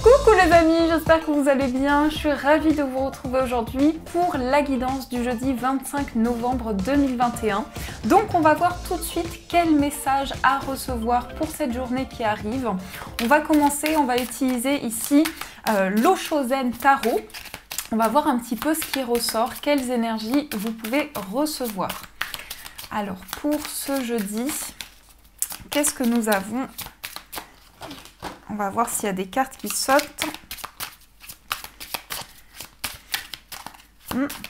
Coucou les amis, j'espère que vous allez bien. Je suis ravie de vous retrouver aujourd'hui pour la guidance du jeudi 25 novembre 2021. Donc on va voir tout de suite quel message à recevoir pour cette journée qui arrive. On va commencer, on va utiliser ici l'Oshozen Tarot. On va voir un petit peu ce qui ressort, quelles énergies vous pouvez recevoir. Alors pour ce jeudi, qu'est-ce que nous avons ? On va voir s'il y a des cartes qui sautent.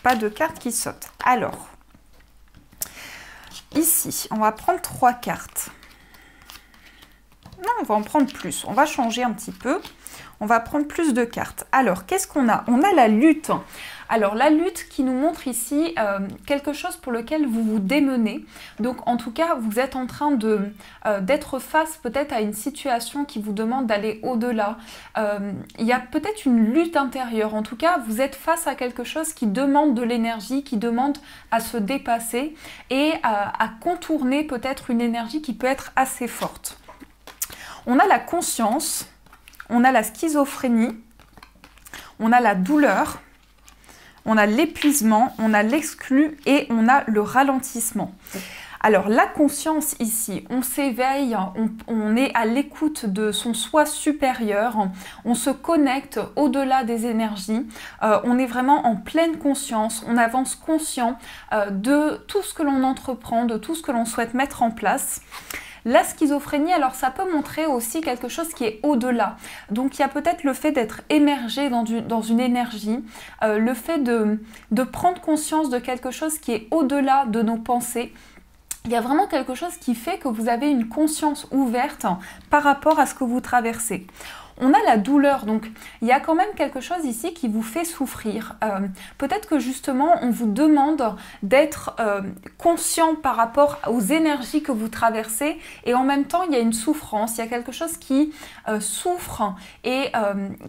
Pas de cartes qui sautent. Alors, ici, on va prendre 3 cartes. Non, on va en prendre plus. On va changer un petit peu. On va prendre plus de cartes. Alors, qu'est-ce qu'on a? On a la lutte. Alors, la lutte qui nous montre ici quelque chose pour lequel vous vous démenez. Donc, en tout cas, vous êtes en train d'être face peut-être à une situation qui vous demande d'aller au-delà. Il y a peut-être une lutte intérieure. En tout cas, vous êtes face à quelque chose qui demande de l'énergie, qui demande à se dépasser et à contourner peut-être une énergie qui peut être assez forte. On a la conscience. On a la schizophrénie, on a la douleur, on a l'épuisement, on a l'exclu et on a le ralentissement. Alors la conscience ici, on s'éveille, on est à l'écoute de son soi supérieur, on se connecte au-delà des énergies, on est vraiment en pleine conscience, on avance conscient de tout ce que l'on entreprend, de tout ce que l'on souhaite mettre en place. La schizophrénie, alors ça peut montrer aussi quelque chose qui est au-delà. Donc il y a peut-être le fait d'être émergé dans une énergie, le fait de prendre conscience de quelque chose qui est au-delà de nos pensées. Il y a vraiment quelque chose qui fait que vous avez une conscience ouverte par rapport à ce que vous traversez. On a la douleur, donc il y a quand même quelque chose ici qui vous fait souffrir. Peut-être que justement on vous demande d'être conscient par rapport aux énergies que vous traversez et en même temps il y a une souffrance, il y a quelque chose qui souffre et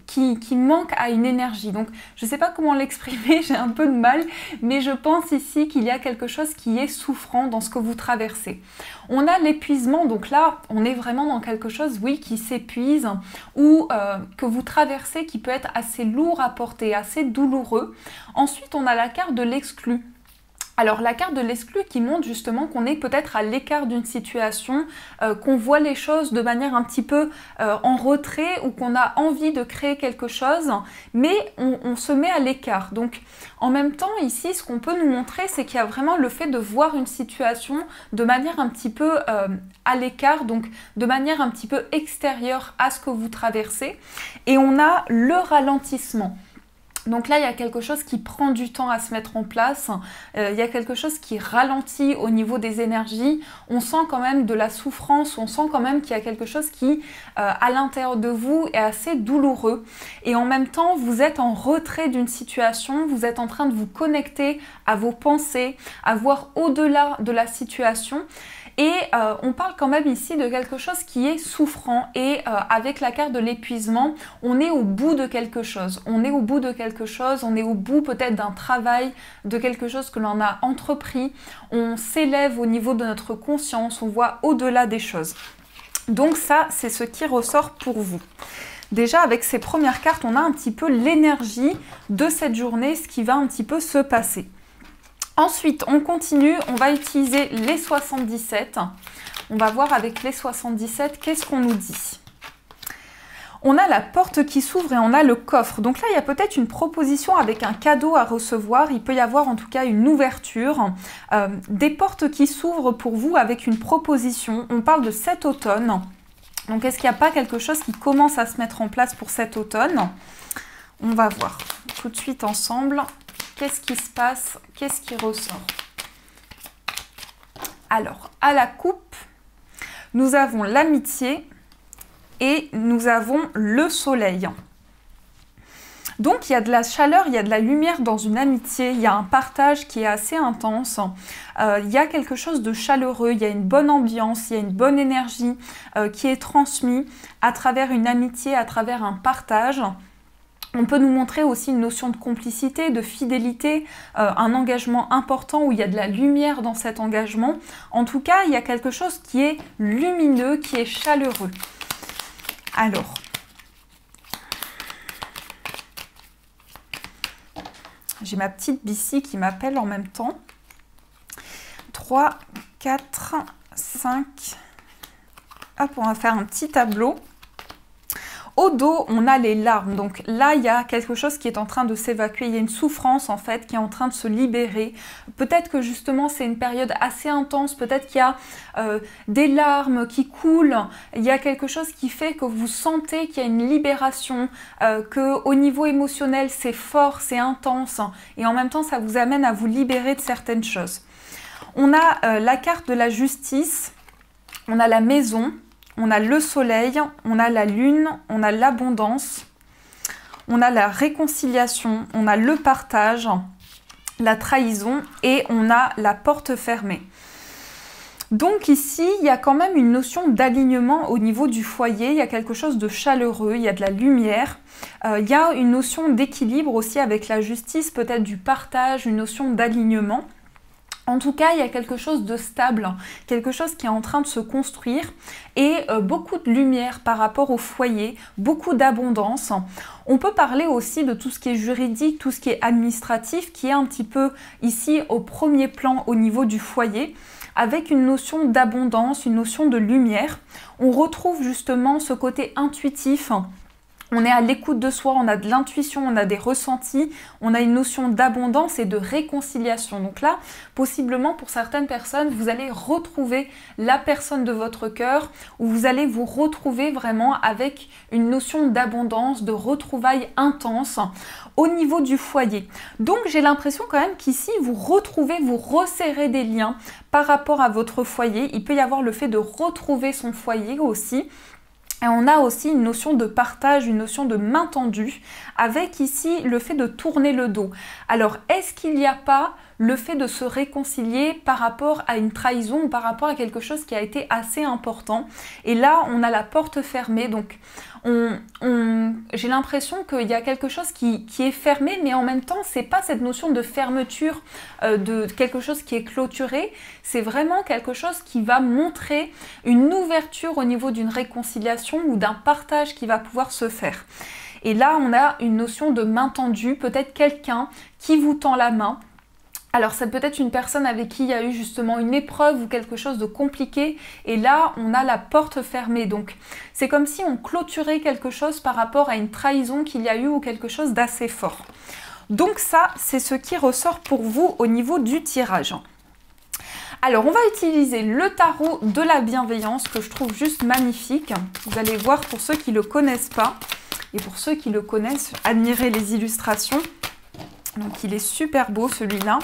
qui manque à une énergie. Donc je ne sais pas comment l'exprimer, j'ai un peu de mal, mais je pense ici qu'il y a quelque chose qui est souffrant dans ce que vous traversez. On a l'épuisement, donc là on est vraiment dans quelque chose, oui, qui s'épuise ou que vous traversez qui peut être assez lourd à porter, assez douloureux. Ensuite, on a la carte de l'exclu. Alors la carte de l'exclu qui montre justement qu'on est peut-être à l'écart d'une situation, qu'on voit les choses de manière un petit peu en retrait ou qu'on a envie de créer quelque chose, mais on se met à l'écart. Donc en même temps ici, ce qu'on peut nous montrer, c'est qu'il y a vraiment le fait de voir une situation de manière un petit peu à l'écart, donc de manière un petit peu extérieure à ce que vous traversez. Et on a le ralentissement. Donc là, il y a quelque chose qui prend du temps à se mettre en place, il y a quelque chose qui ralentit au niveau des énergies, on sent quand même de la souffrance, on sent quand même qu'il y a quelque chose qui, à l'intérieur de vous, est assez douloureux. Et en même temps, vous êtes en retrait d'une situation, vous êtes en train de vous connecter à vos pensées, à voir au-delà de la situation. Et on parle quand même ici de quelque chose qui est souffrant et avec la carte de l'épuisement, on est au bout de quelque chose. On est au bout de quelque chose, on est au bout peut-être d'un travail, de quelque chose que l'on a entrepris. On s'élève au niveau de notre conscience, on voit au-delà des choses. Donc ça, c'est ce qui ressort pour vous. Déjà, avec ces premières cartes, on a un petit peu l'énergie de cette journée, ce qui va un petit peu se passer. Ensuite, on continue, on va utiliser les 77. On va voir avec les 77, qu'est-ce qu'on nous dit? On a la porte qui s'ouvre et on a le coffre. Donc là, il y a peut-être une proposition avec un cadeau à recevoir. Il peut y avoir en tout cas une ouverture, des portes qui s'ouvrent pour vous avec une proposition. On parle de cet automne. Donc, est-ce qu'il n'y a pas quelque chose qui commence à se mettre en place pour cet automne? On va voir tout de suite ensemble. Qu'est-ce qui se passe? Qu'est-ce qui ressort? Alors, à la coupe, nous avons l'amitié et nous avons le soleil. Donc, il y a de la chaleur, il y a de la lumière dans une amitié, il y a un partage qui est assez intense, il y a quelque chose de chaleureux, il y a une bonne ambiance, il y a une bonne énergie qui est transmise à travers une amitié, à travers un partage. On peut nous montrer aussi une notion de complicité, de fidélité, un engagement important où il y a de la lumière dans cet engagement. En tout cas, il y a quelque chose qui est lumineux, qui est chaleureux. Alors, J'ai ma petite Bissi qui m'appelle en même temps. 3, 4, 5. Hop, on va faire un petit tableau. Au dos, on a les larmes. Donc là, il y a quelque chose qui est en train de s'évacuer. Il y a une souffrance, en fait, qui est en train de se libérer. Peut-être que, justement, c'est une période assez intense. Peut-être qu'il y a des larmes qui coulent. Il y a quelque chose qui fait que vous sentez qu'il y a une libération, qu'au niveau émotionnel, c'est fort, c'est intense. Et en même temps, ça vous amène à vous libérer de certaines choses. On a la carte de la justice. On a la maison. On a le soleil, on a la lune, on a l'abondance, on a la réconciliation, on a le partage, la trahison et on a la porte fermée. Donc ici, il y a quand même une notion d'alignement au niveau du foyer, il y a quelque chose de chaleureux, il y a de la lumière, il y a une notion d'équilibre aussi avec la justice, peut-être du partage, une notion d'alignement. En tout cas, il y a quelque chose de stable, quelque chose qui est en train de se construire et beaucoup de lumière par rapport au foyer, beaucoup d'abondance. On peut parler aussi de tout ce qui est juridique, tout ce qui est administratif, qui est un petit peu ici au premier plan au niveau du foyer, avec une notion d'abondance, une notion de lumière. On retrouve justement ce côté intuitif. On est à l'écoute de soi, on a de l'intuition, on a des ressentis, on a une notion d'abondance et de réconciliation. Donc là, possiblement pour certaines personnes, vous allez retrouver la personne de votre cœur ou vous allez vous retrouver vraiment avec une notion d'abondance, de retrouvailles intenses au niveau du foyer. Donc j'ai l'impression quand même qu'ici, vous retrouvez, vous resserrez des liens par rapport à votre foyer. Il peut y avoir le fait de retrouver son foyer aussi. Et on a aussi une notion de partage, une notion de main tendue, avec ici le fait de tourner le dos. Alors, est-ce qu'il n'y a pas le fait de se réconcilier par rapport à une trahison ou par rapport à quelque chose qui a été assez important? Et là, on a la porte fermée, donc j'ai l'impression qu'il y a quelque chose qui est fermé, mais en même temps, c'est pas cette notion de fermeture de quelque chose qui est clôturé, c'est vraiment quelque chose qui va montrer une ouverture au niveau d'une réconciliation ou d'un partage qui va pouvoir se faire. Et là, on a une notion de main tendue, peut-être quelqu'un qui vous tend la main. Alors ça peut être une personne avec qui il y a eu justement une épreuve ou quelque chose de compliqué et là on a la porte fermée. Donc c'est comme si on clôturait quelque chose par rapport à une trahison qu'il y a eu ou quelque chose d'assez fort. Donc ça c'est ce qui ressort pour vous au niveau du tirage. Alors on va utiliser le tarot de la bienveillance que je trouve juste magnifique. Vous allez voir pour ceux qui ne le connaissent pas et pour ceux qui le connaissent, admirez les illustrations. Donc il est super beau celui-là.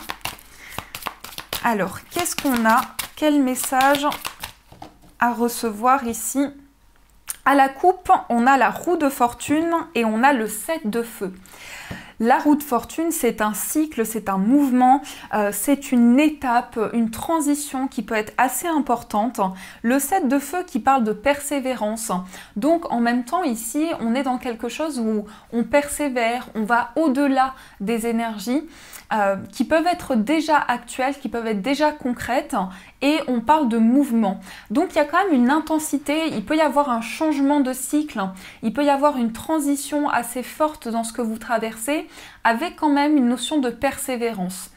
Alors, qu'est-ce qu'on a? Quel message à recevoir ici? À la coupe, on a la roue de fortune et on a le 7 de feu. La roue de fortune, c'est un cycle, c'est un mouvement, c'est une étape, une transition qui peut être assez importante. Le 7 de feu qui parle de persévérance. Donc en même temps ici, on est dans quelque chose où on persévère, on va au-delà des énergies qui peuvent être déjà actuelles, qui peuvent être déjà concrètes et on parle de mouvement. Donc il y a quand même une intensité, il peut y avoir un changement de cycle, il peut y avoir une transition assez forte dans ce que vous traversez avec quand même une notion de persévérance.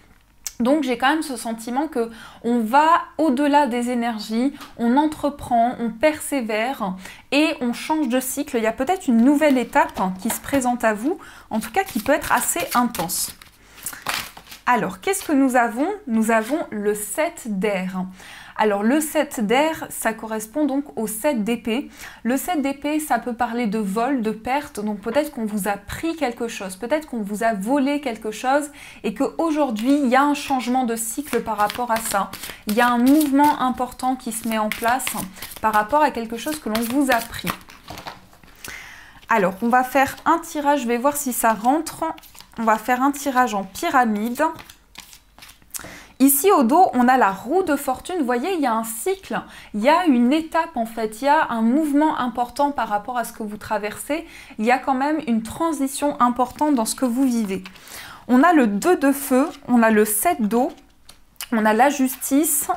Donc j'ai quand même ce sentiment que on va au-delà des énergies, on entreprend, on persévère et on change de cycle. Il y a peut-être une nouvelle étape qui se présente à vous, en tout cas qui peut être assez intense. Alors, qu'est-ce que nous avons? Nous avons le 7 d'air. Alors, le 7 d'air, ça correspond donc au 7 d'épée. Le 7 d'épée, ça peut parler de vol, de perte. Donc, peut-être qu'on vous a pris quelque chose, peut-être qu'on vous a volé quelque chose et qu'aujourd'hui, il y a un changement de cycle par rapport à ça. Il y a un mouvement important qui se met en place par rapport à quelque chose que l'on vous a pris. Alors, on va faire un tirage, je vais voir si ça rentre. On va faire un tirage en pyramide. Ici au dos, on a la roue de fortune. Vous voyez, il y a un cycle, il y a une étape en fait, il y a un mouvement important par rapport à ce que vous traversez. Il y a quand même une transition importante dans ce que vous vivez. On a le 2 de feu, on a le 7 d'eau, on a la justice,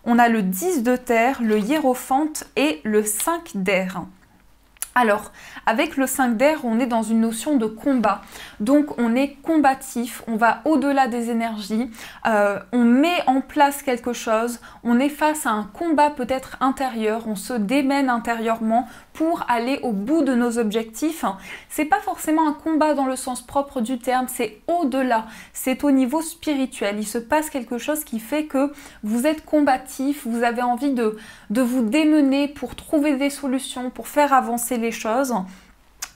on a le 10 de terre, le hiérophante et le 5 d'air. Alors, avec le 5 d'air, on est dans une notion de combat. Donc, on est combatif, on va au-delà des énergies, on met en place quelque chose, on est face à un combat peut-être intérieur, on se démène intérieurement pour aller au bout de nos objectifs. C'est pas forcément un combat dans le sens propre du terme, c'est au-delà, c'est au niveau spirituel. Il se passe quelque chose qui fait que vous êtes combatif, vous avez envie de vous démener pour trouver des solutions, pour faire avancer les choses.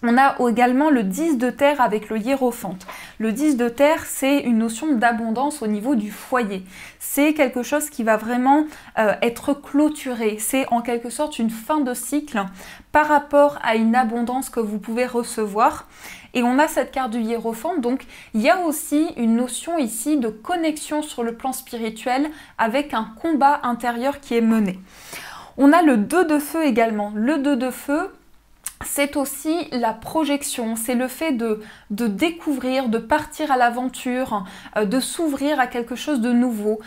On a également le 10 de terre avec le hiérophante. Le 10 de terre, c'est une notion d'abondance au niveau du foyer. C'est quelque chose qui va vraiment être clôturé. C'est en quelque sorte une fin de cycle par rapport à une abondance que vous pouvez recevoir. Et on a cette carte du hiérophante, donc il y a aussi une notion ici de connexion sur le plan spirituel avec un combat intérieur qui est mené. On a le 2 de feu également. Le 2 de feu, c'est aussi la projection, c'est le fait de découvrir, de partir à l'aventure, de s'ouvrir à quelque chose de nouveau.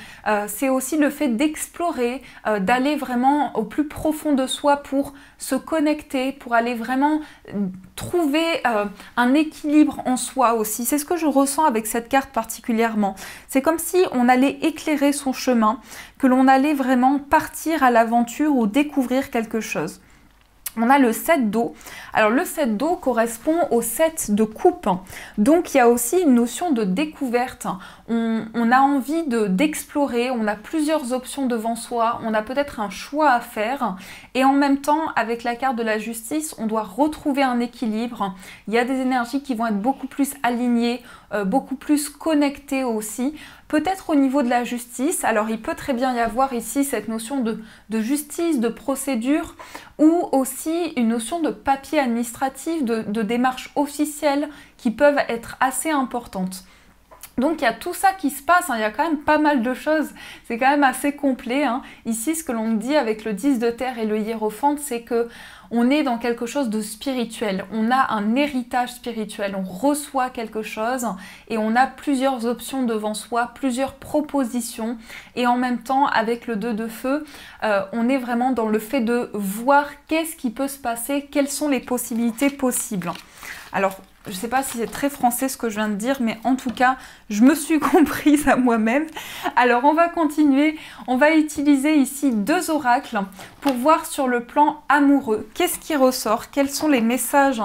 C'est aussi le fait d'explorer, d'aller vraiment au plus profond de soi pour se connecter, pour aller vraiment trouver un équilibre en soi aussi. C'est ce que je ressens avec cette carte particulièrement. C'est comme si on allait éclairer son chemin, que l'on allait vraiment partir à l'aventure ou découvrir quelque chose. On a le 7 d'eau. Alors le 7 d'eau correspond au 7 de coupe. Donc il y a aussi une notion de découverte. On a envie d'explorer, on a plusieurs options devant soi, on a peut-être un choix à faire. Et en même temps, avec la carte de la justice, on doit retrouver un équilibre. Il y a des énergies qui vont être beaucoup plus alignées, beaucoup plus connectées aussi. Peut-être au niveau de la justice, alors il peut très bien y avoir ici cette notion de justice, de procédure, ou aussi une notion de papier administratif, de démarches officielles qui peuvent être assez importantes. Donc il y a tout ça qui se passe, hein. Il y a quand même pas mal de choses, c'est quand même assez complet. Hein. Ici, ce que l'on dit avec le 10 de terre et le hiérophante, c'est que on est dans quelque chose de spirituel, on a un héritage spirituel, on reçoit quelque chose et on a plusieurs options devant soi, plusieurs propositions, et en même temps avec le 2 de feu, on est vraiment dans le fait de voir qu'est-ce qui peut se passer, quelles sont les possibilités possibles. Alors, je ne sais pas si c'est très français ce que je viens de dire, mais en tout cas, je me suis comprise à moi-même. Alors, on va continuer. On va utiliser ici 2 oracles pour voir sur le plan amoureux. Qu'est-ce qui ressort? Quels sont les messages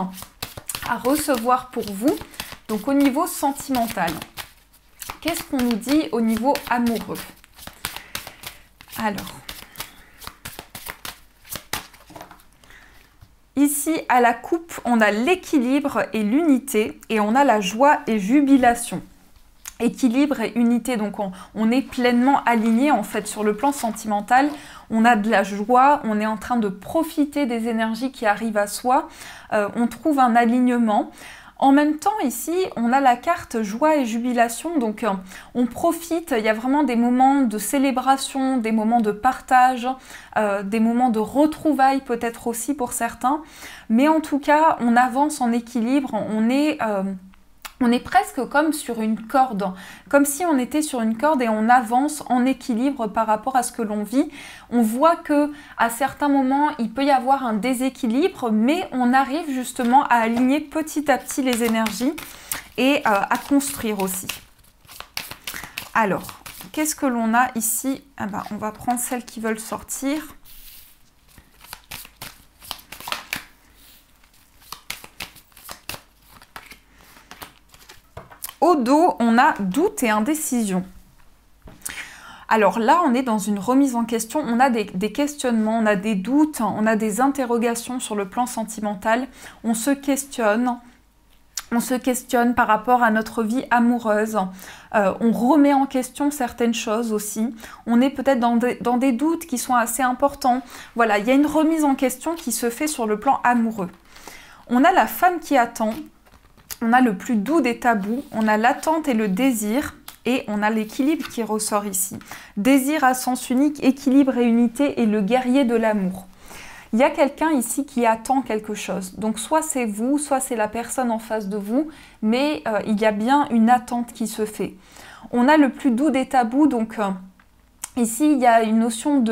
à recevoir pour vous? Donc, au niveau sentimental. Qu'est-ce qu'on nous dit au niveau amoureux? Alors... Ici, à la coupe, on a l'équilibre et l'unité, et on a la joie et jubilation. Équilibre et unité, donc on est pleinement aligné en fait sur le plan sentimental. On a de la joie, on est en train de profiter des énergies qui arrivent à soi. On trouve un alignement. En même temps, ici, on a la carte joie et jubilation, donc on profite, il y a vraiment des moments de célébration, des moments de partage, des moments de retrouvailles peut-être aussi pour certains, mais en tout cas, on avance en équilibre, on est presque comme sur une corde, comme si on était sur une corde et on avance en équilibre par rapport à ce que l'on vit. On voit que à certains moments, il peut y avoir un déséquilibre, mais on arrive justement à aligner petit à petit les énergies et à construire aussi. Alors, qu'est-ce que l'on a ici? Ah ben, on va prendre celles qui veulent sortir. Au dos, on a doute et indécision. Alors là, on est dans une remise en question, on a des questionnements, on a des doutes, on a des interrogations sur le plan sentimental, on se questionne par rapport à notre vie amoureuse, on remet en question certaines choses aussi, on est peut-être dans des doutes qui sont assez importants. Voilà, il y a une remise en question qui se fait sur le plan amoureux. On a la femme qui attend. On a le plus doux des tabous, on a l'attente et le désir, et on a l'équilibre qui ressort ici. Désir à sens unique, équilibre et unité, et le guerrier de l'amour. Il y a quelqu'un ici qui attend quelque chose. Donc soit c'est vous, soit c'est la personne en face de vous, mais il y a bien une attente qui se fait. On a le plus doux des tabous, donc Ici, il y a une notion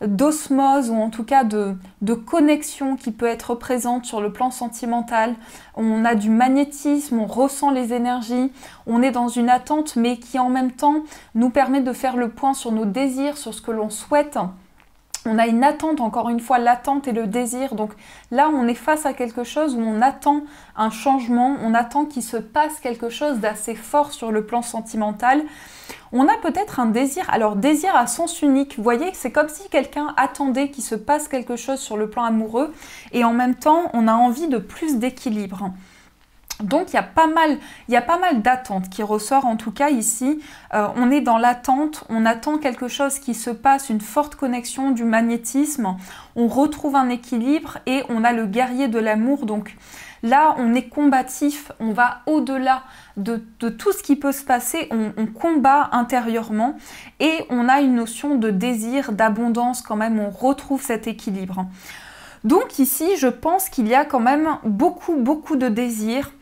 d'osmose ou en tout cas de connexion qui peut être présente sur le plan sentimental. On a du magnétisme, on ressent les énergies, on est dans une attente mais qui en même temps nous permet de faire le point sur nos désirs, sur ce que l'on souhaite. On a une attente, encore une fois, l'attente et le désir. Donc là, on est face à quelque chose où on attend un changement, on attend qu'il se passe quelque chose d'assez fort sur le plan sentimental. On a peut-être un désir, alors désir à sens unique, vous voyez, c'est comme si quelqu'un attendait qu'il se passe quelque chose sur le plan amoureux et en même temps, on a envie de plus d'équilibre. Donc il y a pas mal d'attentes qui ressort en tout cas ici. On est dans l'attente, on attend quelque chose qui se passe, une forte connexion du magnétisme. On retrouve un équilibre et on a le guerrier de l'amour. Donc là, on est combatif, on va au-delà de tout ce qui peut se passer, on combat intérieurement et on a une notion de désir, d'abondance quand même, on retrouve cet équilibre. Donc ici, je pense qu'il y a quand même beaucoup de désir,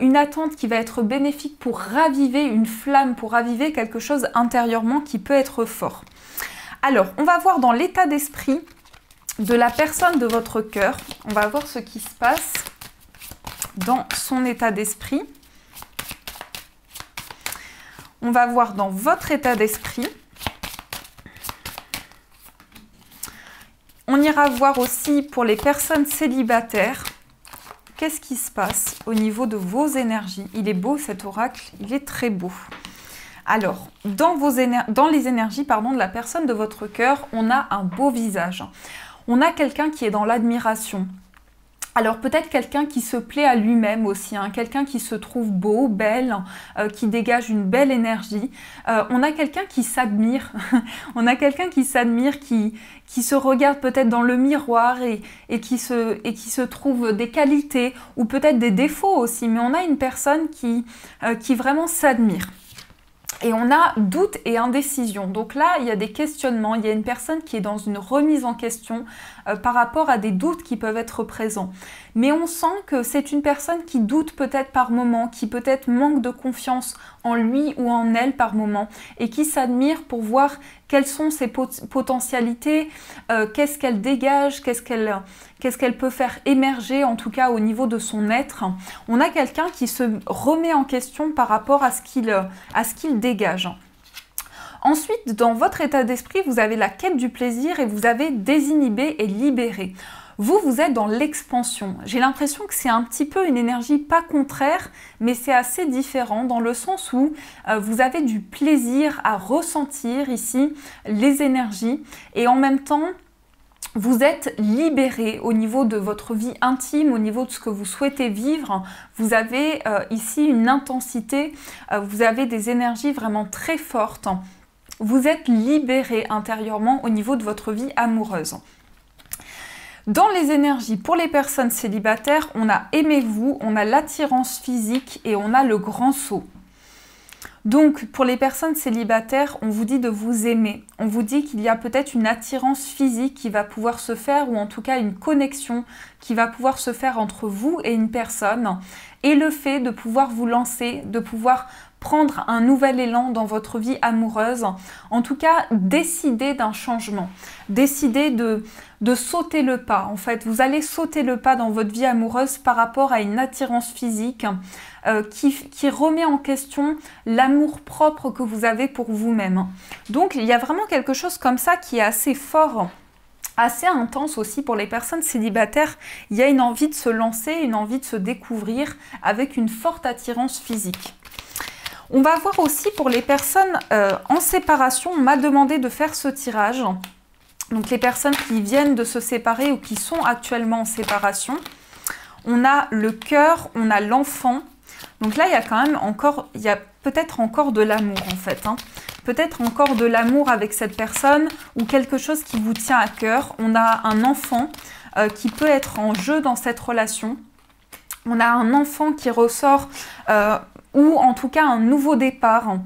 une attente qui va être bénéfique pour raviver une flamme, pour raviver quelque chose intérieurement qui peut être fort. Alors, on va voir dans l'état d'esprit de la personne de votre cœur, on va voir ce qui se passe dans son état d'esprit. On va voir dans votre état d'esprit. On ira voir aussi pour les personnes célibataires, qu'est-ce qui se passe au niveau de vos énergies. Il est beau cet oracle, il est très beau. Alors, dans les énergies de la personne de votre cœur, on a un beau visage. On a quelqu'un qui est dans l'admiration. Alors peut-être quelqu'un qui se plaît à lui-même aussi, hein, quelqu'un qui se trouve beau, belle, qui dégage une belle énergie. On a quelqu'un qui s'admire, on a quelqu'un qui s'admire, qui se regarde peut-être dans le miroir et qui se trouve des qualités ou peut-être des défauts aussi, mais on a une personne qui vraiment s'admire. Et on a doute et indécision. Donc là, il y a des questionnements, il y a une personne qui est dans une remise en question par rapport à des doutes qui peuvent être présents. Mais on sent que c'est une personne qui doute peut-être par moment, qui peut-être manque de confiance en lui ou en elle par moment et qui s'admire pour voir quelles sont ses potentialités, qu'est-ce qu'elle dégage, qu'est-ce qu'elle peut faire émerger en tout cas au niveau de son être. On a quelqu'un qui se remet en question par rapport à ce qu'il dégage. Ensuite, dans votre état d'esprit, vous avez la quête du plaisir et vous avez désinhibé et libéré. Vous êtes dans l'expansion. J'ai l'impression que c'est un petit peu une énergie pas contraire, mais c'est assez différent dans le sens où vous avez du plaisir à ressentir ici les énergies et en même temps, vous êtes libéré au niveau de votre vie intime, au niveau de ce que vous souhaitez vivre. Vous avez ici une intensité, vous avez des énergies vraiment très fortes. Vous êtes libéré intérieurement au niveau de votre vie amoureuse. Dans les énergies, pour les personnes célibataires, on a aimez-vous, on a l'attirance physique et on a le grand saut. Donc, pour les personnes célibataires, on vous dit de vous aimer. On vous dit qu'il y a peut-être une attirance physique qui va pouvoir se faire, ou en tout cas une connexion qui va pouvoir se faire entre vous et une personne. Et le fait de pouvoir vous lancer, de pouvoir prendre un nouvel élan dans votre vie amoureuse, en tout cas décider d'un changement, décider de sauter le pas. En fait, vous allez sauter le pas dans votre vie amoureuse par rapport à une attirance physique qui remet en question l'amour propre que vous avez pour vous-même. Donc il y a vraiment quelque chose comme ça qui est assez fort, assez intense aussi pour les personnes célibataires. Il y a une envie de se lancer, une envie de se découvrir avec une forte attirance physique. On va voir aussi pour les personnes en séparation, on m'a demandé de faire ce tirage. Donc les personnes qui viennent de se séparer ou qui sont actuellement en séparation. On a le cœur, on a l'enfant. Donc là, il y a quand même encore, il y a peut-être encore de l'amour en fait. Peut-être encore de l'amour avec cette personne ou quelque chose qui vous tient à cœur. On a un enfant qui peut être en jeu dans cette relation. On a un enfant qui ressort ou en tout cas un nouveau départ.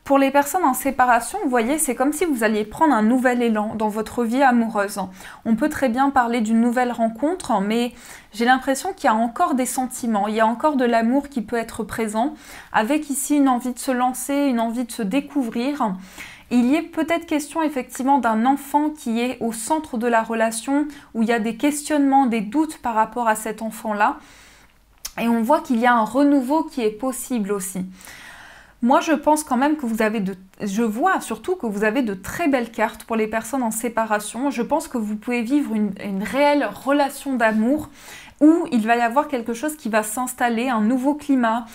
Pour les personnes en séparation, vous voyez, c'est comme si vous alliez prendre un nouvel élan dans votre vie amoureuse. On peut très bien parler d'une nouvelle rencontre, mais j'ai l'impression qu'il y a encore des sentiments, il y a encore de l'amour qui peut être présent, avec ici une envie de se lancer, une envie de se découvrir. Il y est peut-être question effectivement d'un enfant qui est au centre de la relation, où il y a des questionnements, des doutes par rapport à cet enfant-là. Et on voit qu'il y a un renouveau qui est possible aussi. Moi, je pense quand même que je vois surtout que vous avez de très belles cartes pour les personnes en séparation. Je pense que vous pouvez vivre une réelle relation d'amour où il va y avoir quelque chose qui va s'installer, un nouveau climat,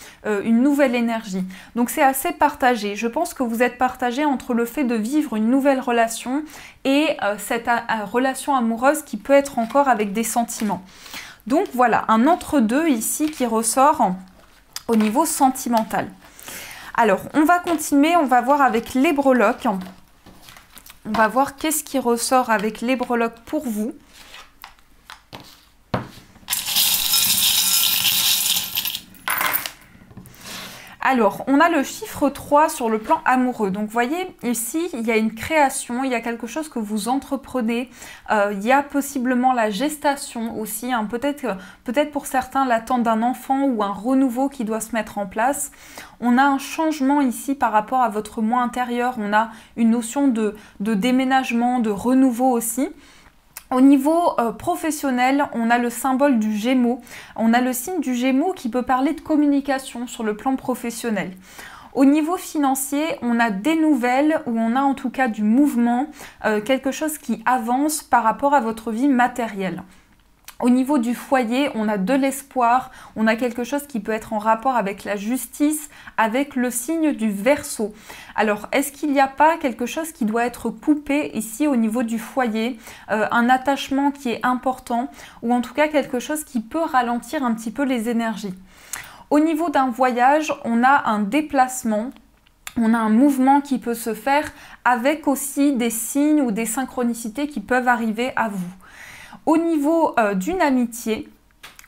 une nouvelle énergie. Donc c'est assez partagé. Je pense que vous êtes partagé entre le fait de vivre une nouvelle relation et cette relation amoureuse qui peut être encore avec des sentiments. Donc voilà, un entre-deux ici qui ressort au niveau sentimental. Alors, on va continuer, on va voir avec les breloques. On va voir qu'est-ce qui ressort avec les breloques pour vous. Alors, on a le chiffre 3 sur le plan amoureux. Donc, vous voyez, ici, il y a une création, il y a quelque chose que vous entreprenez. Il y a possiblement la gestation aussi. Hein. Peut-être pour certains, l'attente d'un enfant ou un renouveau qui doit se mettre en place. On a un changement ici par rapport à votre moi intérieur. On a une notion de déménagement, de renouveau aussi. Au niveau professionnel, on a le symbole du Gémeaux. On a le signe du Gémeaux qui peut parler de communication sur le plan professionnel. Au niveau financier, on a des nouvelles ou on a en tout cas du mouvement, quelque chose qui avance par rapport à votre vie matérielle. Au niveau du foyer, on a de l'espoir, on a quelque chose qui peut être en rapport avec la justice, avec le signe du Verseau. Alors, est-ce qu'il n'y a pas quelque chose qui doit être coupé ici au niveau du foyer, un attachement qui est important, ou en tout cas quelque chose qui peut ralentir un petit peu les énergies? Au niveau d'un voyage, on a un déplacement. On a un mouvement qui peut se faire avec aussi des signes ou des synchronicités qui peuvent arriver à vous. Au niveau d'une amitié,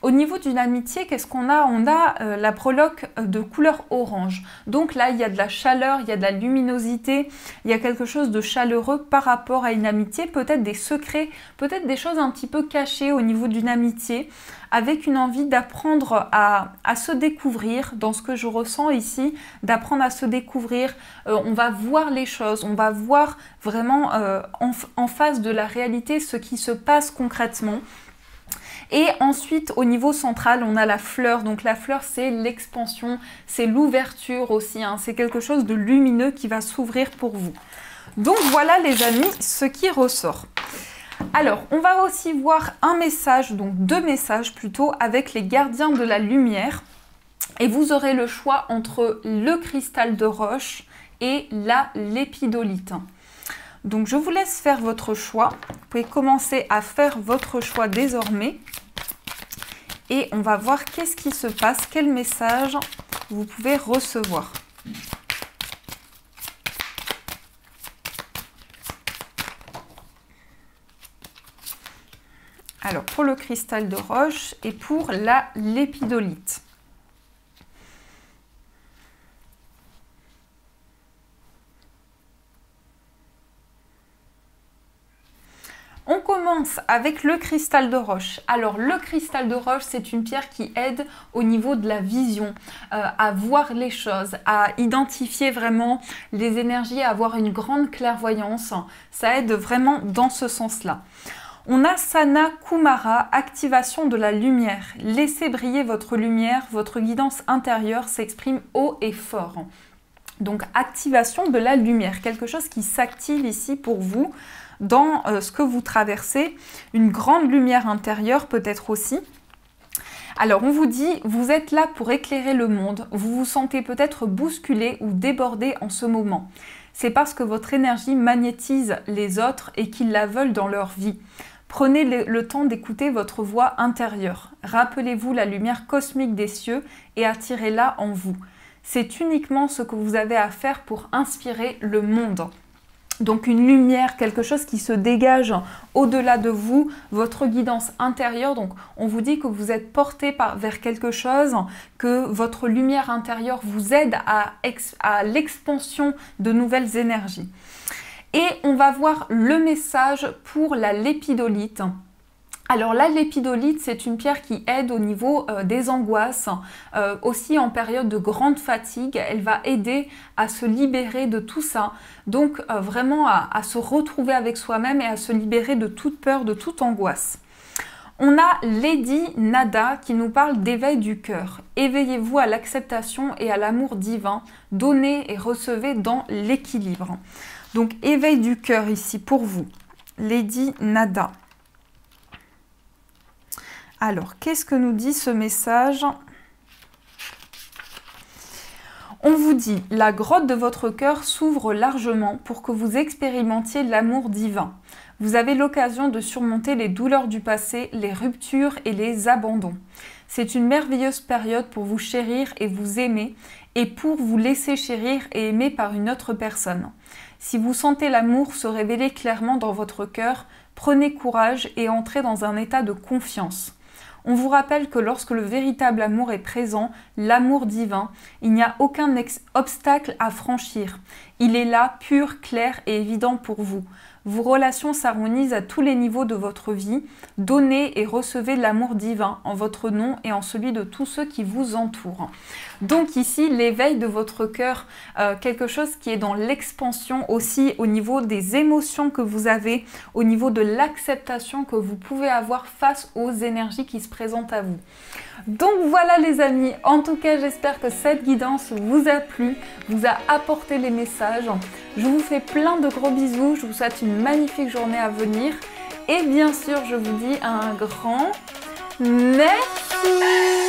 qu'est-ce qu'on a? On a la breloque de couleur orange. Donc là, il y a de la chaleur, il y a de la luminosité, il y a quelque chose de chaleureux par rapport à une amitié, peut-être des secrets, peut-être des choses un petit peu cachées au niveau d'une amitié, avec une envie d'apprendre à se découvrir, dans ce que je ressens ici, d'apprendre à se découvrir. On va voir les choses, on va voir vraiment en face de la réalité ce qui se passe concrètement. Et ensuite, au niveau central, on a la fleur. Donc la fleur, c'est l'expansion, c'est l'ouverture aussi. Hein. C'est quelque chose de lumineux qui va s'ouvrir pour vous. Donc voilà les amis, ce qui ressort. Alors, on va aussi voir un message, donc 2 messages plutôt, avec les gardiens de la lumière. Et vous aurez le choix entre le cristal de roche et la lépidolite. Donc je vous laisse faire votre choix. Vous pouvez commencer à faire votre choix désormais. Et on va voir qu'est-ce qui se passe, quel message vous pouvez recevoir. Alors pour le cristal de roche et pour la lépidolite. On commence avec le cristal de roche. Alors le cristal de roche, c'est une pierre qui aide au niveau de la vision, à voir les choses, à identifier vraiment les énergies, à avoir une grande clairvoyance. Ça aide vraiment dans ce sens-là. On a Sana Kumara, activation de la lumière. Laissez briller votre lumière, votre guidance intérieure s'exprime haut et fort. Donc activation de la lumière, quelque chose qui s'active ici pour vous dans ce que vous traversez, une grande lumière intérieure peut-être aussi. Alors on vous dit, vous êtes là pour éclairer le monde, vous vous sentez peut-être bousculé ou débordé en ce moment. C'est parce que votre énergie magnétise les autres et qu'ils la veulent dans leur vie. Prenez le temps d'écouter votre voix intérieure. Rappelez-vous la lumière cosmique des cieux et attirez-la en vous. C'est uniquement ce que vous avez à faire pour inspirer le monde. Donc une lumière, quelque chose qui se dégage au-delà de vous, votre guidance intérieure. Donc on vous dit que vous êtes porté vers quelque chose, que votre lumière intérieure vous aide à l'expansion de nouvelles énergies. Et on va voir le message pour la lépidolite. Alors la lépidolite, c'est une pierre qui aide au niveau des angoisses, aussi en période de grande fatigue, elle va aider à se libérer de tout ça, donc vraiment à se retrouver avec soi-même et à se libérer de toute peur, de toute angoisse. On a Lady Nada qui nous parle d'éveil du cœur. Éveillez-vous à l'acceptation et à l'amour divin, donnez et recevez dans l'équilibre. Donc éveil du cœur ici pour vous, Lady Nada. Alors, qu'est-ce que nous dit ce message? On vous dit, la grotte de votre cœur s'ouvre largement pour que vous expérimentiez l'amour divin. Vous avez l'occasion de surmonter les douleurs du passé, les ruptures et les abandons. C'est une merveilleuse période pour vous chérir et vous aimer et pour vous laisser chérir et aimer par une autre personne. Si vous sentez l'amour se révéler clairement dans votre cœur, prenez courage et entrez dans un état de confiance. On vous rappelle que lorsque le véritable amour est présent, l'amour divin, il n'y a aucun obstacle à franchir. Il est là, pur, clair et évident pour vous. Vos relations s'harmonisent à tous les niveaux de votre vie. Donnez et recevez l'amour divin en votre nom et en celui de tous ceux qui vous entourent. Donc ici, l'éveil de votre cœur, quelque chose qui est dans l'expansion aussi au niveau des émotions que vous avez, au niveau de l'acceptation que vous pouvez avoir face aux énergies qui se présentent à vous. Donc voilà les amis, en tout cas j'espère que cette guidance vous a plu, vous a apporté les messages. Je vous fais plein de gros bisous, je vous souhaite une magnifique journée à venir et bien sûr je vous dis un grand merci.